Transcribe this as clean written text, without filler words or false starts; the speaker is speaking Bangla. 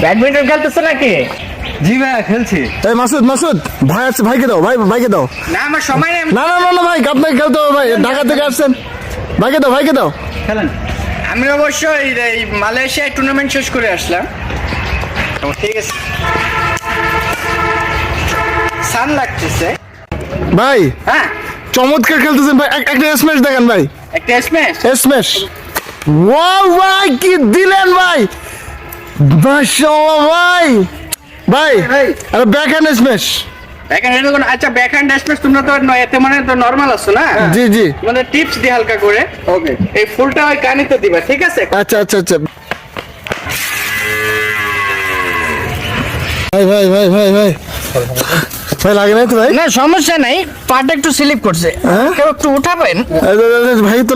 ব্যাডমিন্টন খেলতেছ নাকি? জি ভাইয়া খেলছি। এই মাসুদ ভাই আছে, ভাইকে দাও, ভাইকে দাও। না আমার সময় নেই। না ভাই, আপনাকে খেলতে হবে ভাই, ঢাকা থেকে আসছেন। ভাইকে দাও। খেলেন। আমি অবশ্যই এই মালয়েশিয়ায় টুর্নামেন্ট শেষ করে আসলাম। ঠিক আছে, সান লাগতেছে ভাই। হ্যাঁ, চমৎকার খেলতেছেন ভাই, একটা স্ম্যাশ দেখান ভাই। একটা স্ম্যাশ। স্ম্যাশ, ওয়াও ভাই, কি দিলেন ভাই, মাশাআল্লাহ ভাই। আরে ব্যাকহ্যান্ড স্ম্যাশ। আচ্ছা, ব্যাকহ্যান্ড স্ম্যাশ তোমরা তো এতে মানে তো নরমাল আছো না? জি তোমাদের টিপস দি হালকা করে। ওকে, এই ফুলটা ওই কানিতে দিবা, ঠিক আছে? আচ্ছা। ভাই লাগে না তো ভাই? না সমস্যা নাই, পাটা একটু স্লিপ করছে, হ্যাঁ? কেউ একটু উঠাবেন? ভাই তো